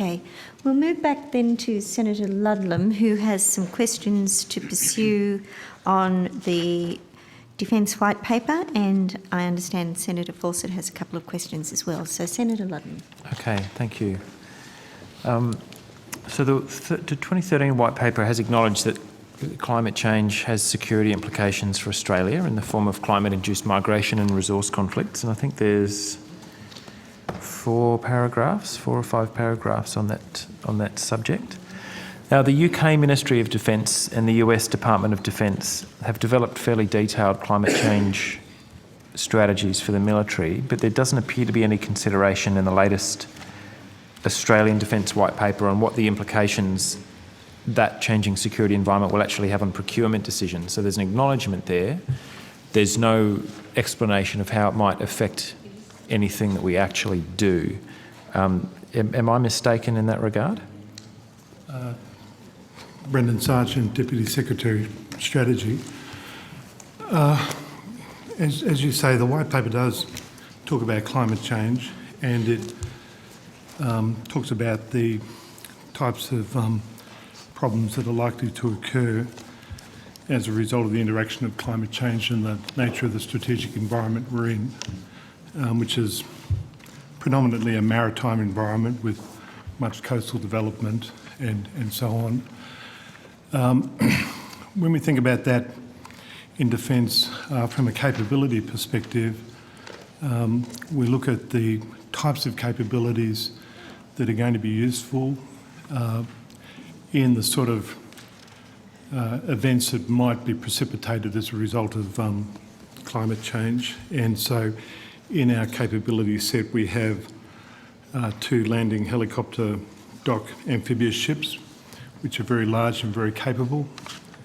Okay, we'll move back then to Senator Ludlam, who has some questions to pursue on the Defence White Paper, and I understand Senator Fawcett has a couple of questions as well. So, Senator Ludlam. Okay, thank you. So the 2013 White Paper has acknowledged that climate change has security implications for Australia in the form of climate-induced migration and resource conflicts, and I think there's 4 or 5 paragraphs on that subject. Now, the UK Ministry of Defence and the US Department of Defence have developed fairly detailed climate change strategies for the military, but there doesn't appear to be any consideration in the latest Australian Defence White Paper on what the implications that changing security environment will actually have on procurement decisions. So there's an acknowledgement there. There's no explanation of how it might affect anything that we actually do. Am I mistaken in that regard? Brendan Sargeant, Deputy Secretary Strategy. As you say, the White Paper does talk about climate change, and it talks about the types of problems that are likely to occur as a result of the interaction of climate change and the nature of the strategic environment we're in, which is predominantly a maritime environment with much coastal development and so on. When we think about that in defence from a capability perspective, we look at the types of capabilities that are going to be useful in the sort of events that might be precipitated as a result of climate change. And so in our capability set, we have 2 landing helicopter dock amphibious ships, which are very large and very capable.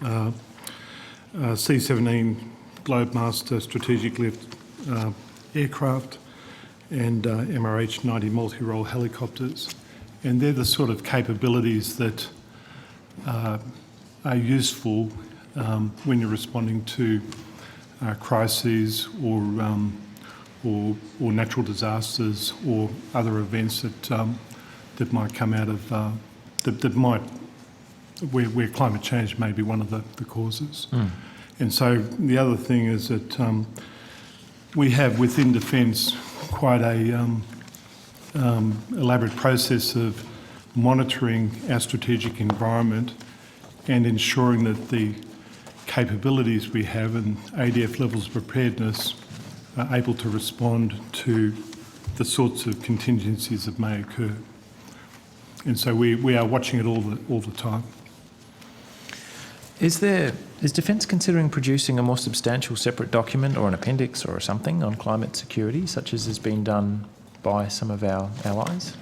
C-17 Globemaster strategic lift aircraft and MRH-90 multi-role helicopters. And they're the sort of capabilities that are useful when you're responding to crises or natural disasters or other events that might come out of where climate change may be one of the causes. And so the other thing is that we have within Defence quite a elaborate process of monitoring our strategic environment and ensuring that the capabilities we have and ADF levels of preparedness are able to respond to the sorts of contingencies that may occur. And so we are watching it all the time. Is Defence considering producing a more substantial separate document or an appendix or something on climate security, such as has been done by some of our allies?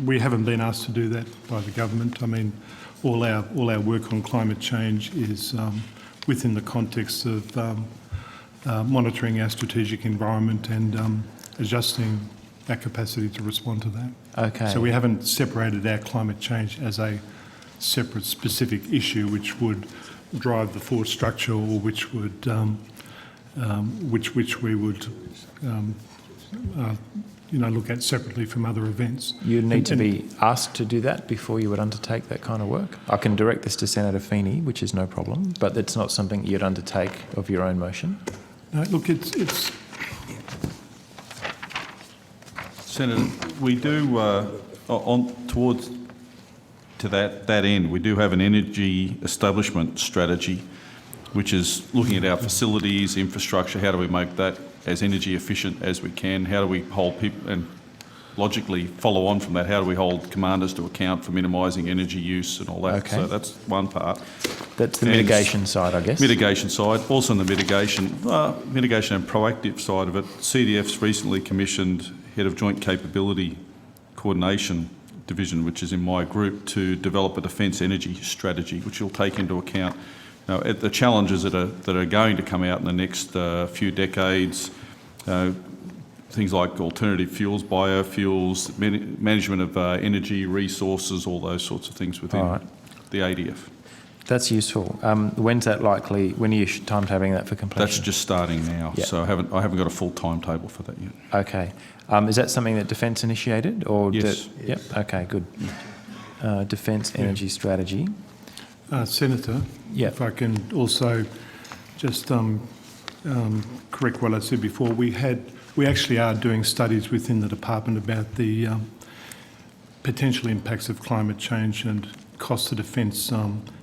We haven't been asked to do that by the government. I mean, all our work on climate change is within the context of monitoring our strategic environment and adjusting our capacity to respond to that. Okay. So we haven't separated our climate change as a separate specific issue which would drive the force structure or which would which we would look at separately from other events. You need to be asked to do that before you would undertake that kind of work. I can direct this to Senator Feeney, which is no problem, but it's not something you'd undertake of your own motion. No, look, it's Senator, we do to that end, we do have an energy establishment strategy, which is looking at our facilities, infrastructure. How do we make that as energy efficient as we can? How do we hold people, and logically follow on from that, how do we hold commanders to account for minimising energy use and all that? Okay. So that's one part. That's the mitigation side, I guess. Mitigation side. Also in the mitigation and proactive side of it, CDF's recently commissioned Head of Joint Capability Coordination Division, which is in my group, to develop a defence energy strategy, which will take into account the challenges that are going to come out in the next few decades, things like alternative fuels, biofuels, management of energy resources, all those sorts of things within the ADF. That's useful. When's that likely? When are you timetabling that for completion? That's just starting now, Yeah. so I haven't got a full timetable for that yet. Okay. Is that something that Defence initiated? Or Yes. Yep. Okay, good. Defence energy strategy. Senator, Yeah. if I can also just correct what I said before, we actually are doing studies within the department about the potential impacts of climate change and cost to defence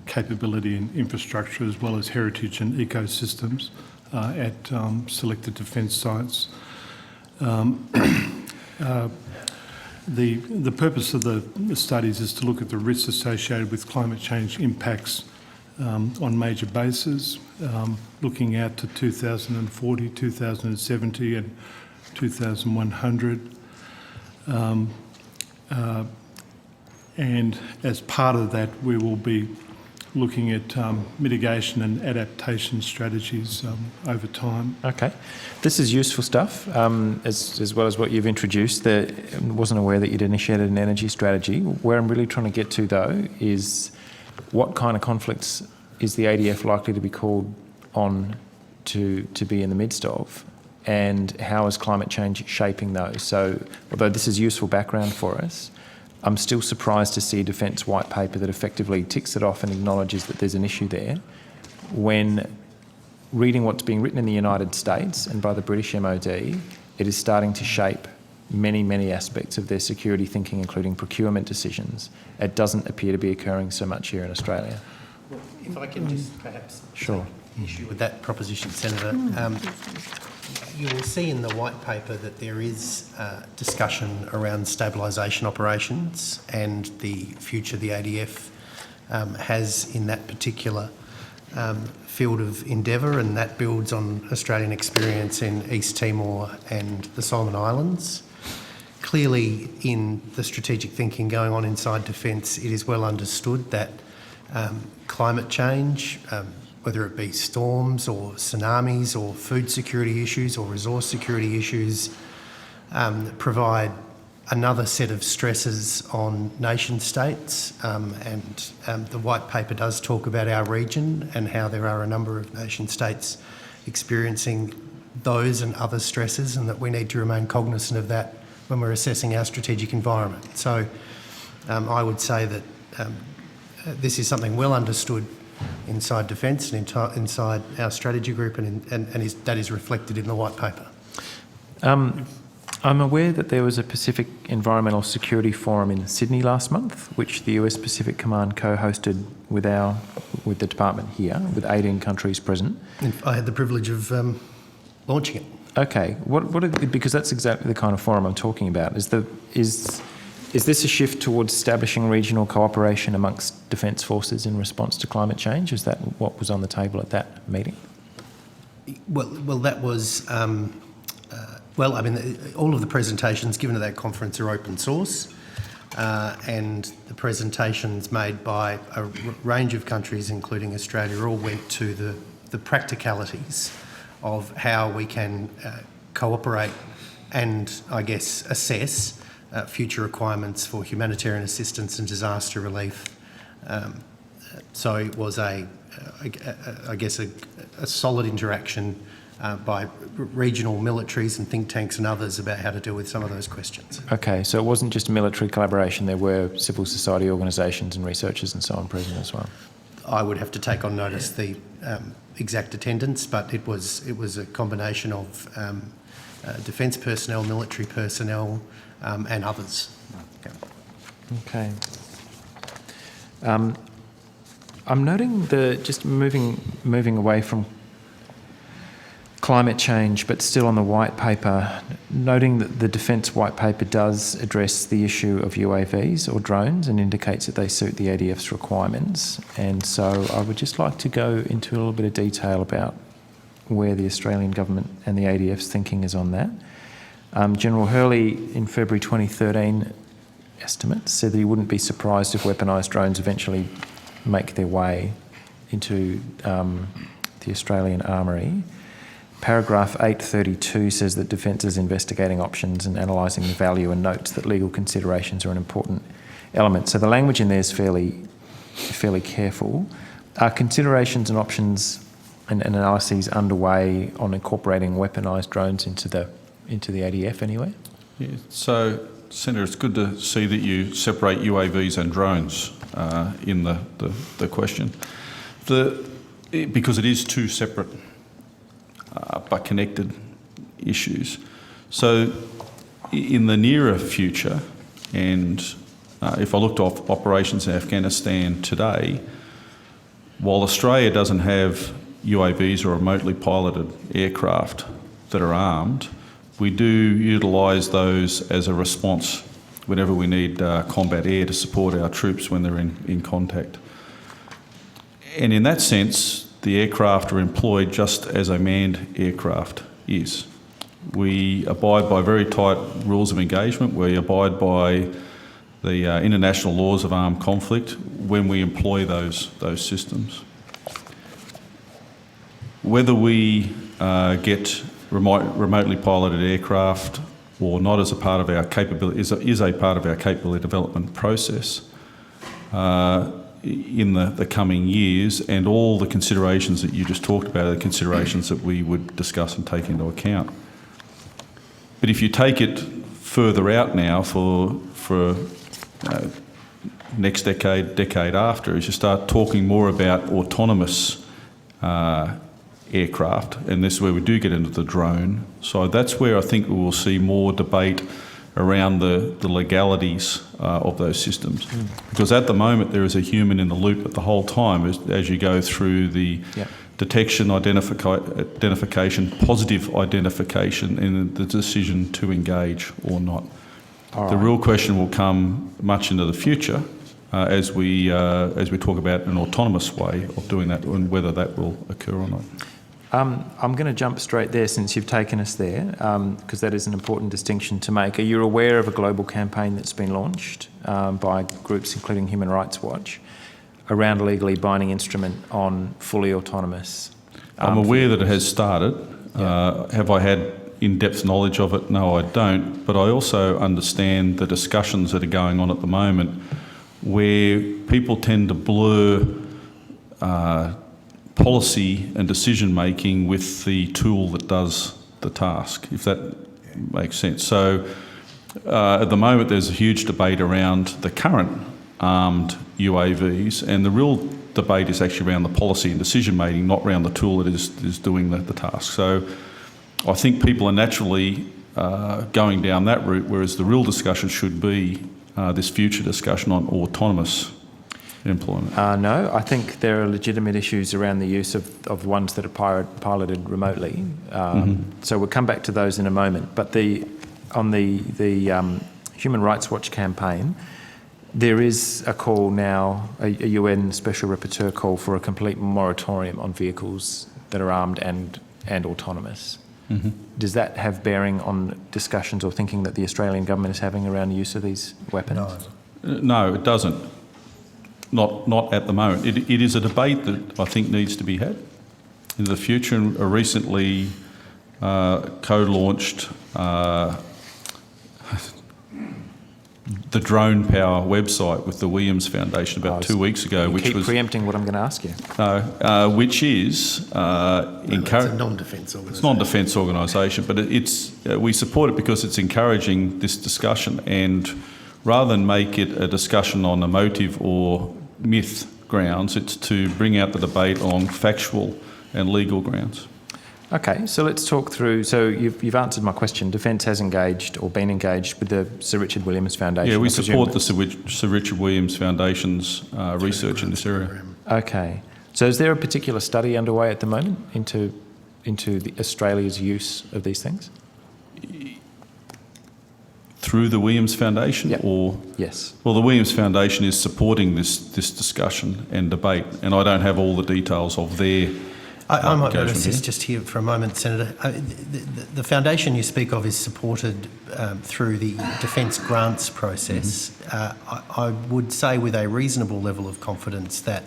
capability and infrastructure, as well as heritage and ecosystems at selected defence sites. The purpose of the studies is to look at the risks associated with climate change impacts on major bases, looking out to 2040, 2070 and 2100. And as part of that, we will be looking at mitigation and adaptation strategies over time. Okay. This is useful stuff, as well as what you've introduced. I wasn't aware that you'd initiated an energy strategy. Where I'm really trying to get to, though, is what kind of conflicts is the ADF likely to be called on to be in the midst of, and how is climate change shaping those? So, although this is useful background for us, I'm still surprised to see a defence white paper that effectively ticks it off and acknowledges that there's an issue there, when reading what's being written in the United States and by the British MOD, it is starting to shape many, many aspects of their security thinking, including procurement decisions. It doesn't appear to be occurring so much here in Australia. Well, if I can just perhaps Sure. take issue with that proposition, Senator. You will see in the white paper that there is discussion around stabilisation operations and the future the ADF has in that particular field of endeavour, and that builds on Australian experience in East Timor and the Solomon Islands. Clearly, in the strategic thinking going on inside Defence, it is well understood that climate change, whether it be storms or tsunamis or food security issues or resource security issues, provide another set of stresses on nation states, and the white paper does talk about our region and how there are a number of nation states experiencing those and other stresses, and that we need to remain cognisant of that when we're assessing our strategic environment. So I would say that this is something well understood inside Defence and inside our strategy group, and that is reflected in the white paper. I'm aware that there was a Pacific Environmental Security Forum in Sydney last month, which the US Pacific Command co-hosted with the department here, with 18 countries present. I had the privilege of launching it. Okay, because that's exactly the kind of forum I'm talking about. Is this a shift towards establishing regional cooperation amongst defence forces in response to climate change? Is that what was on the table at that meeting? Well, that was. Well, I mean, all of the presentations given at that conference are open source, and the presentations made by a range of countries, including Australia, all went to the practicalities of how we can cooperate and, I guess, assess future requirements for humanitarian assistance and disaster relief. So it was I guess, a solid interaction by regional militaries and think tanks and others about how to deal with some of those questions. Okay, so it wasn't just military collaboration, there were civil society organisations and researchers and so on present as well? I would have to take on notice the exact attendance, but it was a combination of defence personnel, military personnel, and others. Okay. I'm noting just moving away from climate change, but still on the white paper, noting that the Defence white paper does address the issue of UAVs or drones and indicates that they suit the ADF's requirements. And so I would just like to go into a little bit of detail about where the Australian government and the ADF's thinking is on that. General Hurley, in February 2013, estimates said that he wouldn't be surprised if weaponised drones eventually make their way into the Australian Armoury. Paragraph 832 says that Defence is investigating options and analysing the value, and notes that legal considerations are an important element. So the language in there is fairly careful. Are considerations and options and analyses underway on incorporating weaponised drones into the ADF anywhere? Yeah. So, Senator, it's good to see that you separate UAVs and drones in the question. Because it is two separate but connected issues. So in the nearer future, and if I looked at operations in Afghanistan today, while Australia doesn't have UAVs or remotely piloted aircraft that are armed, we do utilise those as a response whenever we need combat air to support our troops when they're in contact. And in that sense, the aircraft are employed just as a manned aircraft is. We abide by very tight rules of engagement. We abide by the international laws of armed conflict when we employ those systems. Whether we get remotely piloted aircraft or not as a part of our capability is a part of our capability development process in the coming years, and all the considerations that you just talked about are the considerations that we would discuss and take into account. But if you take it further out now for next decade after, as you start talking more about autonomous aircraft, and this is where we do get into the drone. So that's where I think we will see more debate around the legalities of those systems. Because at the moment there is a human in the loop at the whole time as you go through the detection, identification, positive identification, and the decision to engage or not. The real question will come much into the future as we talk about an autonomous way of doing that and whether that will occur or not. I'm going to jump straight there since you've taken us there, because that is an important distinction to make. Are you aware of a global campaign that's been launched by groups including Human Rights Watch around a legally binding instrument on fully autonomous? I'm aware that it has started. Have I had in-depth knowledge of it? No, I don't. But I also understand the discussions that are going on at the moment where people tend to blur policy and decision making with the tool that does the task, if that makes sense. So at the moment there's a huge debate around the current armed UAVs, and the real debate is actually around the policy and decision making, not around the tool that is doing the task. So I think people are naturally going down that route, whereas the real discussion should be this future discussion on autonomous employment. No, I think there are legitimate issues around the use of ones that are piloted remotely. So we'll come back to those in a moment. But on the Human Rights Watch campaign, there is a call now, a UN Special Rapporteur call for a complete moratorium on vehicles that are armed and autonomous. Does that have bearing on discussions or thinking that the Australian government is having around the use of these weapons? No, it doesn't. Not at the moment. It is a debate that I think needs to be had in the future. And recently co-launched the Drone Power website with the Williams Foundation about 2 weeks ago, which was preempting what I'm going to ask you. Which is it's a non-defence organisation. It's a non-defence organisation, but we support it because it's encouraging this discussion, and rather than make it a discussion on emotive or myth grounds, it's to bring out the debate on factual and legal grounds. Okay, so let's talk through. So you've answered my question. Defence has engaged or been engaged with the Sir Richard Williams Foundation. Yeah, we support the Sir Richard Williams Foundation's research in this area. Okay, so is there a particular study underway at the moment into Australia's use of these things? Through the Williams Foundation? Yep. Or yes. Well, the Williams Foundation is supporting this discussion and debate, and I don't have all the details of their I might assist just here for a moment, Senator. The foundation you speak of is supported through the defence grants process. I would say with a reasonable level of confidence that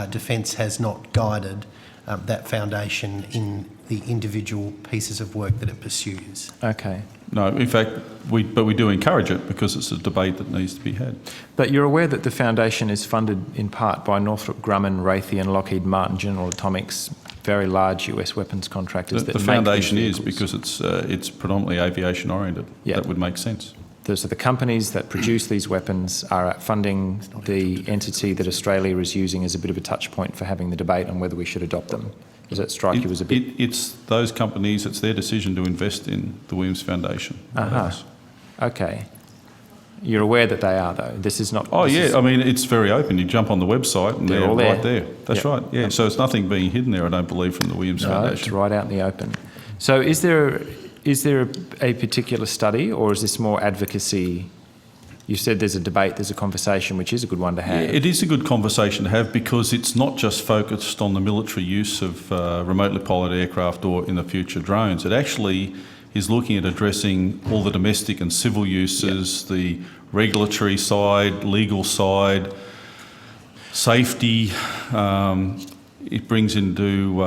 Defence has not guided that foundation in the individual pieces of work that it pursues. Okay. No, in fact, we do encourage it because it's a debate that needs to be had. But you're aware that the foundation is funded in part by Northrop Grumman, Raytheon, Lockheed Martin, General Atomics, very large US weapons contractors. The that foundation make these is vehicles. because it's predominantly aviation oriented. Yeah. That would make sense. So the companies that produce these weapons are funding the entity that Australia is using as a bit of a touch point for having the debate on whether we should adopt them. Does that strike you as a bit? It's those companies, it's their decision to invest in the Williams Foundation. not ours. Okay. You're aware that they are, though? This is not... Oh, this yeah. is- I mean, it's very open. You jump on the website and They're they're all right there. there. That's Yep. right. Yeah. So it's nothing being hidden there, I don't believe, from the Williams No, it's Foundation. right out in the open. So is there a particular study, or is this more advocacy? You said there's a debate, there's a conversation, which is a good one to have. Yeah, it is a good conversation to have because it's not just focused on the military use of remotely piloted aircraft or, in the future, drones. It actually is looking at addressing all the domestic and civil uses, the regulatory side, legal side, safety. It brings into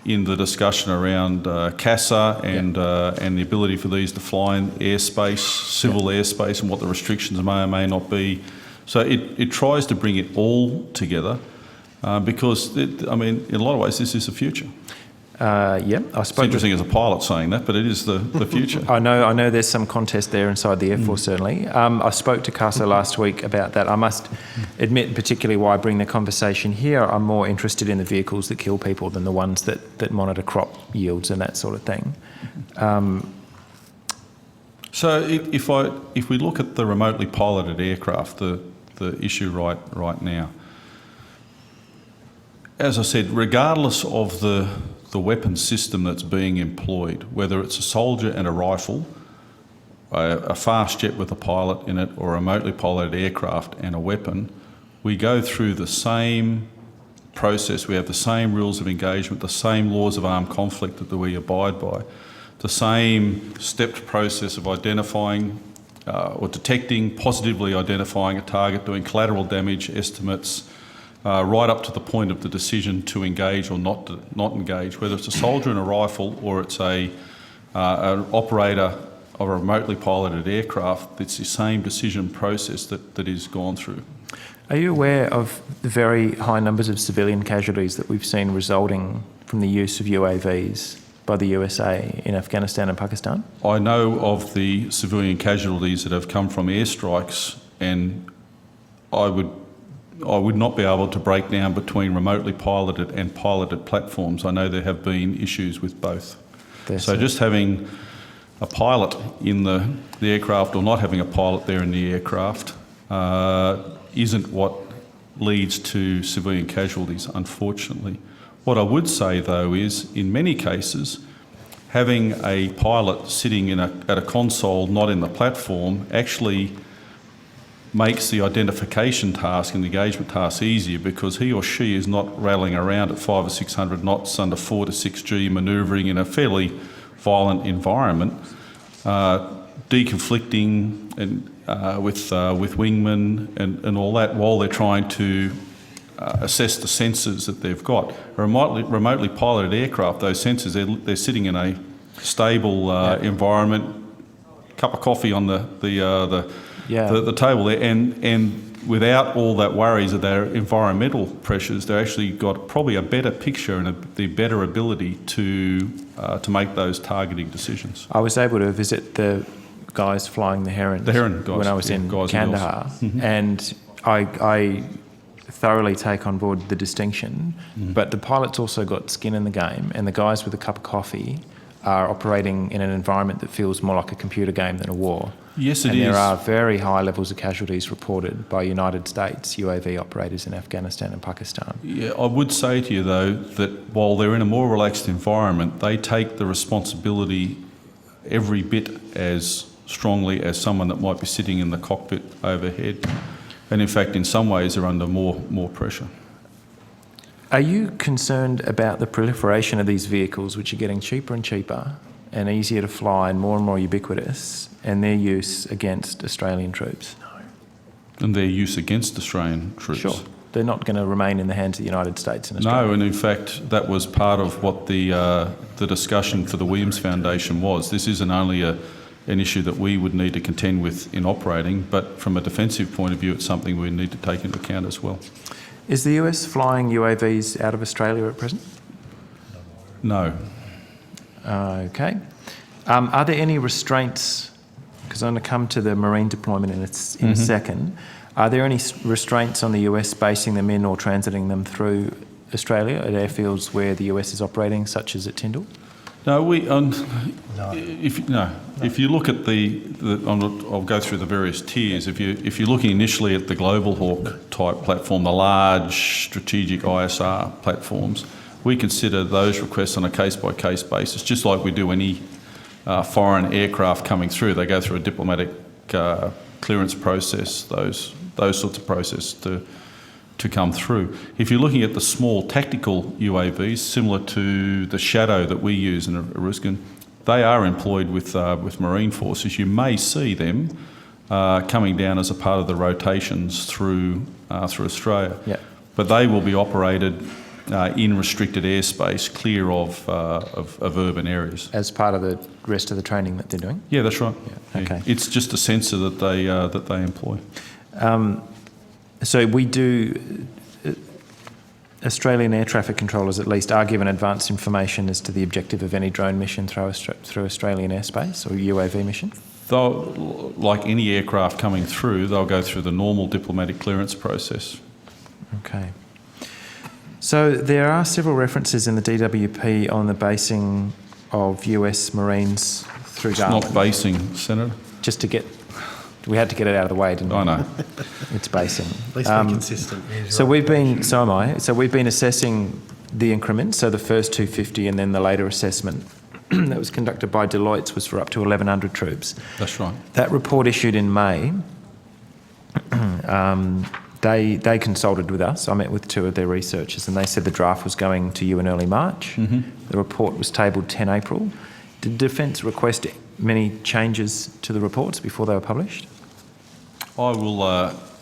in the discussion around CASA and the ability for these to fly in airspace, civil airspace, and what the restrictions may or may not be. So it tries to bring it all together because, in a lot of ways, this is the future. I It's spoke. interesting as a pilot saying that, but it is the future. I know. There's some contest there inside the Air Force, certainly. I spoke to CASA last week about that. I must admit, particularly why I bring the conversation here, I'm more interested in the vehicles that kill people than the ones that monitor crop yields and that sort of thing. So if we look at the remotely piloted aircraft, the issue right now, as I said, regardless of the weapon system that's being employed, whether it's a soldier and a rifle, a fast jet with a pilot in it, or a remotely piloted aircraft and a weapon, we go through the same process. We have the same rules of engagement, the same laws of armed conflict that we abide by, the same stepped process of identifying or detecting, positively identifying a target, doing collateral damage estimates, right up to the point of the decision to engage or not engage, whether it's a soldier and a rifle or it's an operator of a remotely piloted aircraft. It's the same decision process that is gone through. Are you aware of the very high numbers of civilian casualties that we've seen resulting from the use of UAVs by the USA in Afghanistan and Pakistan? I know of the civilian casualties that have come from airstrikes, and I would not be able to break down between remotely piloted and piloted platforms. I know there have been issues with both. So just having a pilot in the aircraft or not having a pilot there in the aircraft isn't what leads to civilian casualties, unfortunately. What I would say, though, is in many cases, having a pilot sitting at a console, not in the platform, actually makes the identification task and the engagement task easier because he or she is not rattling around at 500 or 600 knots under 4 to 6G, manoeuvring in a fairly violent environment, deconflicting and with wingmen and all that while they're trying to assess the sensors that they've got. A remotely piloted aircraft, those sensors, they're sitting in a stable environment, cup of coffee on the table there, and without all that worries of their environmental pressures, they've actually got probably a better picture and the better ability to make those targeting decisions. I was able to visit the guys flying the Heron guys, when I was in guys Kandahar, and I thoroughly take on board the distinction, but the pilots also got skin in the game, and the guys with a cup of coffee are operating in an environment that feels more like a computer game than a war. Yes, it and is. there are very high levels of casualties reported by United States UAV operators in Afghanistan and Pakistan. Yeah, I would say to you, though, that while they're in a more relaxed environment, they take the responsibility every bit as strongly as someone that might be sitting in the cockpit overhead. And in fact, in some ways, they're under more pressure. Are you concerned about the proliferation of these vehicles, which are getting cheaper and cheaper and easier to fly and more ubiquitous, and their use against Australian troops? And their use against Australian troops? Sure. They're not going to remain in the hands of the United States and Australia. No, and in fact, that was part of what the discussion for the Williams Foundation was. This isn't only an issue that we would need to contend with in operating, but from a defensive point of view, it's something we need to take into account as well. Is the US flying UAVs out of Australia at present? No. Okay. Are there any restraints, because I'm going to come to the marine deployment in a second, are there any restraints on the US basing them in or transiting them through Australia at airfields where the US is operating, such as at Tyndall? No, if you look at I'll go through the various tiers. If you're looking initially at the Global Hawk type platform, the large strategic ISR platforms, we consider those requests on a case-by-case basis, just like we do any foreign aircraft coming through. They go through a diplomatic clearance process, those sorts of process to come through. If you're looking at the small tactical UAVs, similar to the Shadow that we use in Aruskin, they are employed with Marine forces. You may see them coming down as a part of the rotations through Australia. Yeah. But they will be operated in restricted airspace, clear of urban areas. As part of the rest of the training that they're doing? Yeah, that's right. Yeah. Okay. It's just a sensor that they employ. So we do, Australian air traffic controllers at least are given advance information as to the objective of any drone mission through Australian airspace or UAV mission? Though, like any aircraft coming through, they'll go through the normal diplomatic clearance process. Okay. So there are several references in the DWP on the basing of US Marines through Darwin. It's not basing, Senator. Just to get, we had to get it out of the way, didn't we? I know. It's basing. At least we're consistent. So we've been, so am I. So we've been assessing the increments. So the first 250 and then the later assessment that was conducted by Deloitte was for up to 1,100 troops. That's right. That report issued in May. They consulted with us. I met with two of their researchers and they said the draft was going to you in early March. The report was tabled 10 April. Did Defence request many changes to the reports before they were published? I will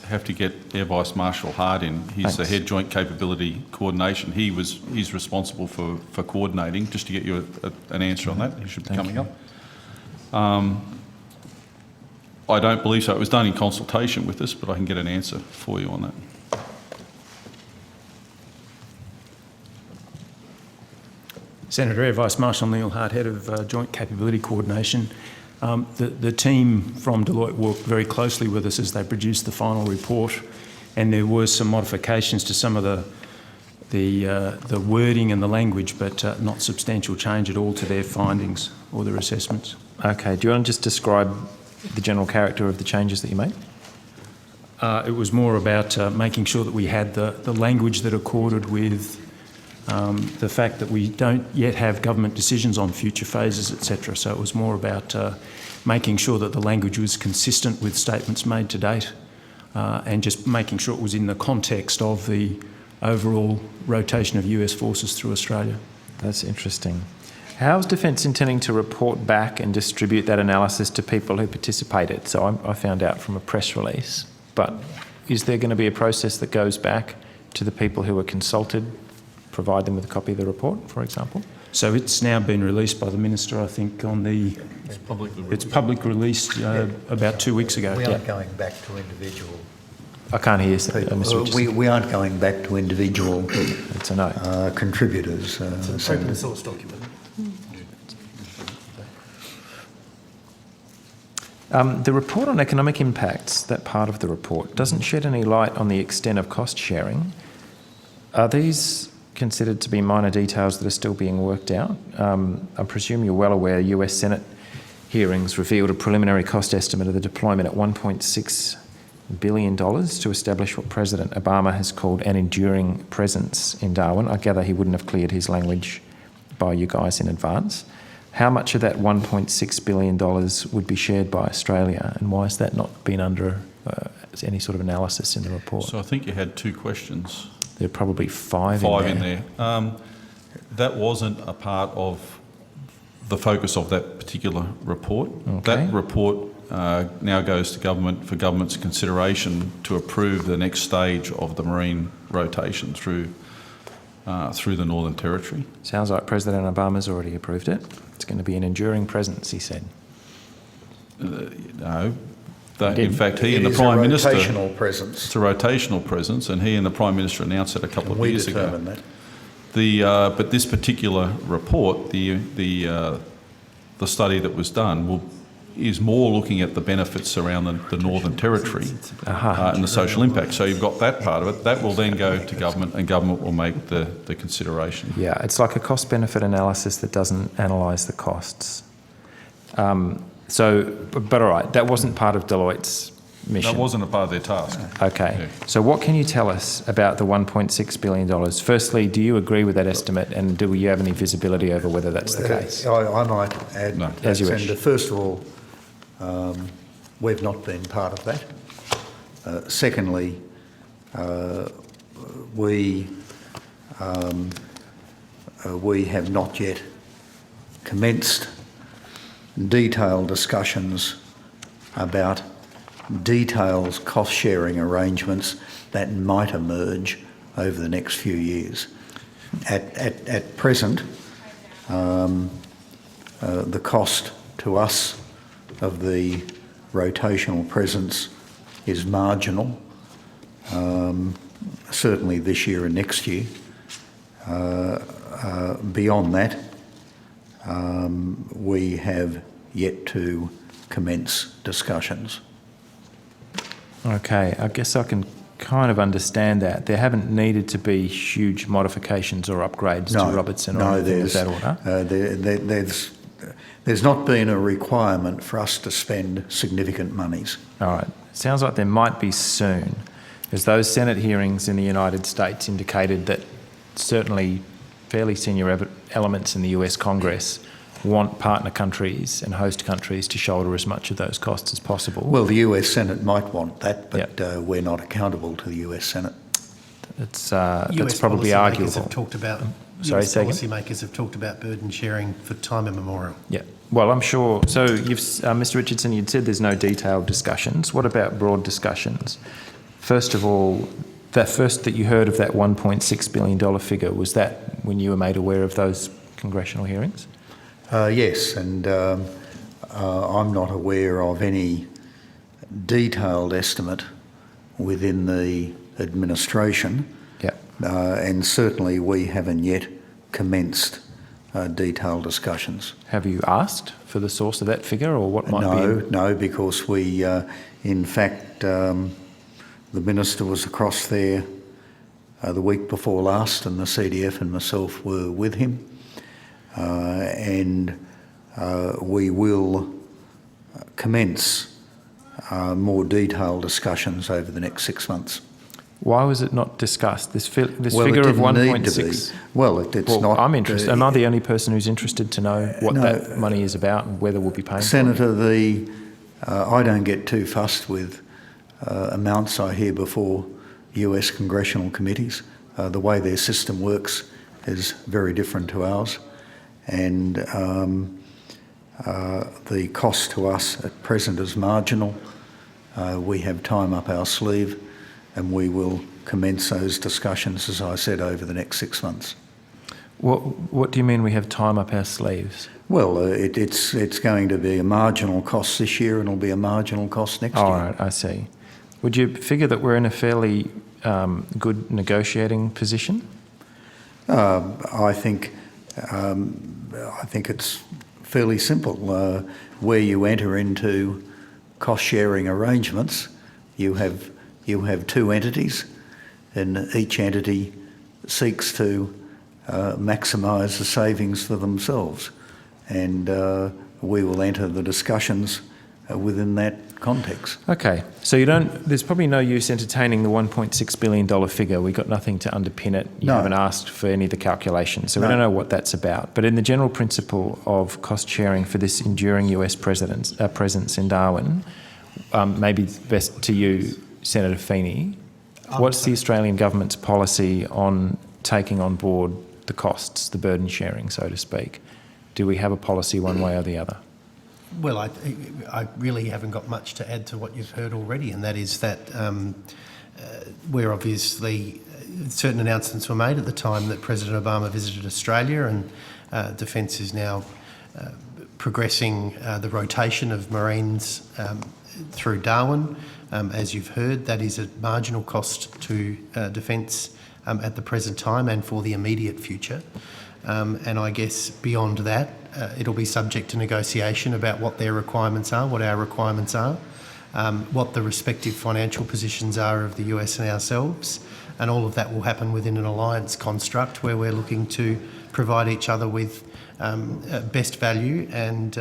have to get Air Vice Marshal Hart in. He's the head Joint Capability Coordination. He's responsible for coordinating. Just to get you an answer on that, he should be coming up. I don't believe so. It was done in consultation with us, but I can get an answer for you on that. Senator, Air Vice Marshal Neil Hart, Head of Joint Capability Coordination. The team from Deloitte worked very closely with us as they produced the final report, and there were some modifications to some of the wording and the language, but not substantial change at all to their findings or their assessments. Okay. Do you want to just describe the general character of the changes that you made? It was more about making sure that we had the language that accorded with the fact that we don't yet have government decisions on future phases, etc. So it was more about making sure that the language was consistent with statements made to date and just making sure it was in the context of the overall rotation of US forces through Australia. That's interesting. How's Defence intending to report back and distribute that analysis to people who participated? So I found out from a press release, but is there going to be a process that goes back to the people who were consulted, provide them with a copy of the report, for example? So it's now been released by the Minister, I think, on the... It's public released about 2 weeks ago. We aren't going back to individual I can't hear you, people. Mr. Richardson. We aren't going back to individual It's a no. contributors. It's an open source document. The report on economic impacts, that part of the report, doesn't shed any light on the extent of cost sharing. Are these considered to be minor details that are still being worked out? I presume you're well aware US Senate hearings revealed a preliminary cost estimate of the deployment at $1.6 billion to establish what President Obama has called an enduring presence in Darwin. I gather he wouldn't have cleared his language by you guys in advance. How much of that $1.6 billion would be shared by Australia, and why has that not been under any sort of analysis in the report? So I think you had two questions. There are probably five in there. That wasn't a part of the focus of that particular report. Okay. That report now goes to government for government's consideration to approve the next stage of the marine rotation through the Northern Territory. Sounds like President Obama's already approved it. It's going to be an enduring presence, he said. No. In fact, he and the It is Prime Minister... a rotational presence. It's a rotational presence, and he and the Prime Minister announced it a couple of years ago. We determined that. But this particular report, the study that was done, is more looking at the benefits around the Northern Territory and the social impact. So you've got that part of it. That will then go to government, and government will make the consideration. Yeah, it's like a cost-benefit analysis that doesn't analyse the costs. But all right, that wasn't part of Deloitte's mission. That wasn't a part of their task. Okay. Yeah. So what can you tell us about the $1.6 billion? Firstly, do you agree with that estimate, and do you have any visibility over whether that's the case? I might add, No. As you wish. Senator, first of all, we've not been part of that. Secondly, we have not yet commenced detailed discussions about detailed cost-sharing arrangements that might emerge over the next few years. At present, the cost to us of the rotational presence is marginal, certainly this year and next year. Beyond that, we have yet to commence discussions. Okay, I guess I can kind of understand that. There haven't needed to be huge modifications or upgrades to Robertson or anything of that order? There's not been a requirement for us to spend significant monies. All right. Sounds like there might be soon, as those Senate hearings in the United States indicated that certainly fairly senior elements in the US Congress want partner countries and host countries to shoulder as much of those costs as possible. Well, the US Senate might want that, but we're not accountable to the US Senate. That's probably arguable. Have talked about, Sorry, US policymakers have talked about burden sharing for time immemorial. Yeah. Well, I'm sure. So, Mr. Richardson, you'd said there's no detailed discussions. What about broad discussions? First of all, the first that you heard of that $1.6 billion figure, was that when you were made aware of those congressional hearings? Yes, and I'm not aware of any detailed estimate within the administration. Yeah. And certainly we haven't yet commenced detailed discussions. Have you asked for the source of that figure, or what might be? No, because we, in fact, the Minister was across there the week before last, and the CDF and myself were with him. And we will commence more detailed discussions over the next 6 months. Why was it not discussed? This figure of 1.6. Well, it's not. I'm interested. Am I the only person who's interested to know what that money is about and whether we'll be paying Senator, for it? I don't get too fussed with amounts I hear before US congressional committees. The way their system works is very different to ours. And the cost to us at present is marginal. We have time up our sleeve, and we will commence those discussions, as I said, over the next 6 months. What do you mean we have time up our sleeves? Well, it's going to be a marginal cost this year, and it'll be a marginal cost next year. All right, I see. Would you figure that we're in a fairly good negotiating position? I think it's fairly simple. Where you enter into cost-sharing arrangements, you have two entities, and each entity seeks to maximise the savings for themselves, and we will enter the discussions within that context. Okay, so there's probably no use entertaining the $1.6 billion figure. We've got nothing to underpin it. You haven't asked for any of the calculations, so we don't know what that's about. But in the general principle of cost sharing for this enduring US presence in Darwin, maybe best to you, Senator Feeney, what's the Australian government's policy on taking on board the costs, the burden sharing, so to speak? Do we have a policy one way or the other? Well, I really haven't got much to add to what you've heard already, and that is that we're obviously, certain announcements were made at the time that President Obama visited Australia, and Defence is now progressing the rotation of Marines through Darwin. As you've heard, that is a marginal cost to Defence at the present time and for the immediate future. And I guess beyond that, it'll be subject to negotiation about what their requirements are, what our requirements are, what the respective financial positions are of the US and ourselves, and all of that will happen within an alliance construct where we're looking to provide each other with best value and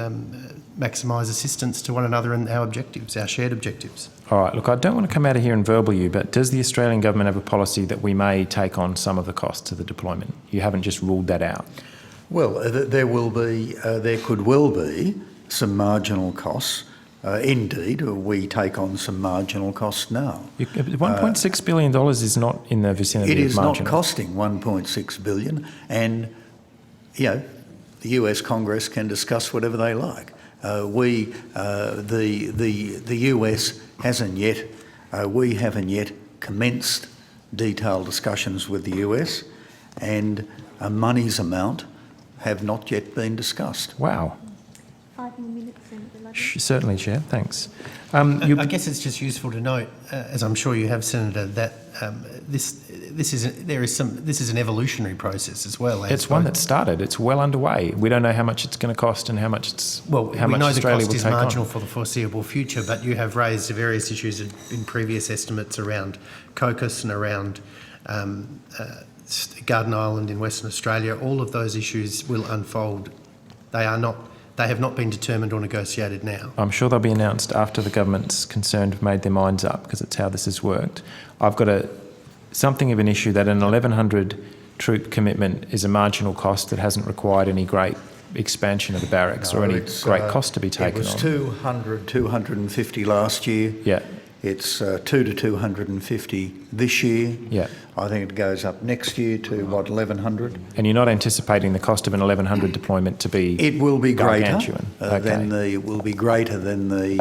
maximise assistance to one another in our objectives, our shared objectives. All right, look, I don't want to come out of here and verbal you, but does the Australian government have a policy that we may take on some of the costs of the deployment? You haven't just ruled that out. Well, there could well be some marginal costs. Indeed, we take on some marginal costs now. $1.6 billion is not in the vicinity of It is marginal. not costing $1.6 billion, and the US Congress can discuss whatever they like. The US hasn't yet. We haven't yet commenced detailed discussions with the US, and a money's amount have not yet been discussed. Wow. 5 more minutes, Senator Ludlam. Certainly, Chair. Thanks. I guess it's just useful to note, as I'm sure you have, Senator, that this is an evolutionary process as well. It's one that started. It's well underway. We don't know how much it's going to cost and how much We know Australia the cost will is take marginal on. for the foreseeable future, but you have raised various issues in previous estimates around COCUS and around Garden Island in Western Australia. All of those issues will unfold. They have not been determined or negotiated now. I'm sure they'll be announced after the government's concerned have made their minds up, because it's how this has worked. I've got something of an issue that an 1,100 troop commitment is a marginal cost that hasn't required any great expansion of the barracks or any great cost to be taken on. It was 200, 250 last year. Yeah. It's 2 to 250 this year. Yeah. I think it goes up next year to, 1,100? And you're not anticipating the cost of an 1,100 deployment to be It will be greater gargantuan. will be greater than the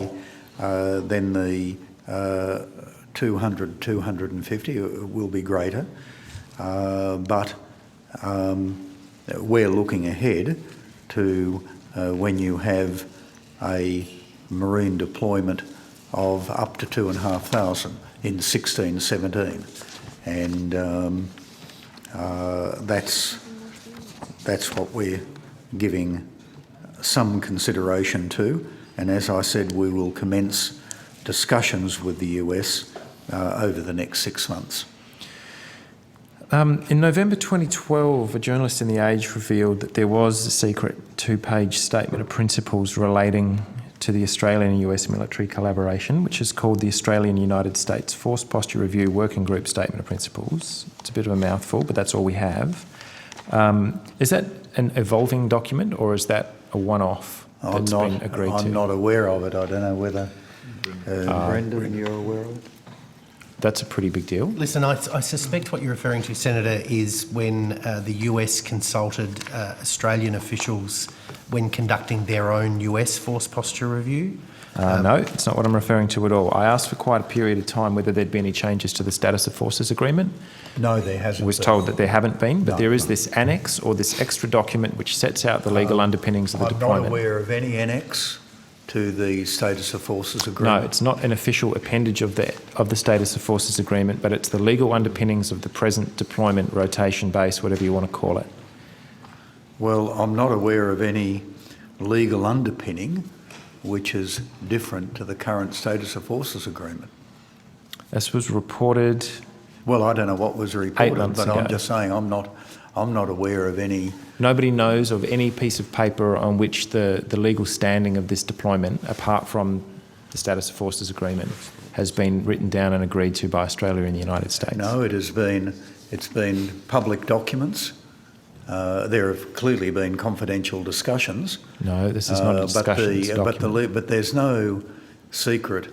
200, 250. It will be greater, but we're looking ahead to when you have a marine deployment of up to 2,500 in 16, 17, and that's what we're giving some consideration to. And as I said, we will commence discussions with the US over the next 6 months. In November 2012, a journalist in The Age revealed that there was a secret 2-page statement of principles relating to the Australian and US military collaboration, which is called the Australian United States Force Posture Review Working Group Statement of Principles. It's a bit of a mouthful, but that's all we have. Is that an evolving document, or is that a one-off that's been agreed to? I'm not aware of it. I don't know whether Brendan, you're aware of it? That's a pretty big deal. Listen, I suspect what you're referring to, Senator, is when the US consulted Australian officials when conducting their own US force posture review. No, it's not what I'm referring to at all. I asked for quite a period of time whether there'd be any changes to the Status of Forces Agreement. No, there hasn't. I was told that there haven't been, but there is this annex or this extra document which sets out the legal underpinnings of the deployment. I'm not aware of any annex to the Status of Forces Agreement. No, it's not an official appendage of the Status of Forces Agreement, but it's the legal underpinnings of the present deployment, rotation base, whatever you want to call it. Well, I'm not aware of any legal underpinning which is different to the current Status of Forces Agreement. This was reported. Well, I don't know what was reported, 8 months but ago. I'm just saying I'm not aware of any. Nobody knows of any piece of paper on which the legal standing of this deployment, apart from the Status of Forces Agreement, has been written down and agreed to by Australia and the United States. No, it's been public documents. There have clearly been confidential discussions. No, this is not a discussion. It's a document. But there's no secret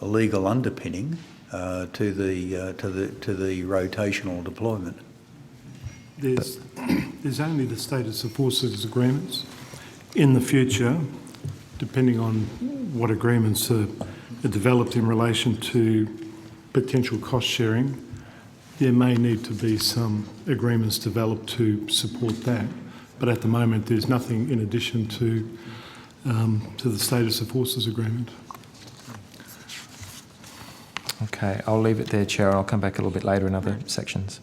legal underpinning to the rotational deployment. There's only the Status of Forces agreements. In the future, depending on what agreements are developed in relation to potential cost sharing, there may need to be some agreements developed to support that. But at the moment, there's nothing in addition to the Status of Forces agreement. Okay, I'll leave it there, Chair, and I'll come back a little bit later in other sections.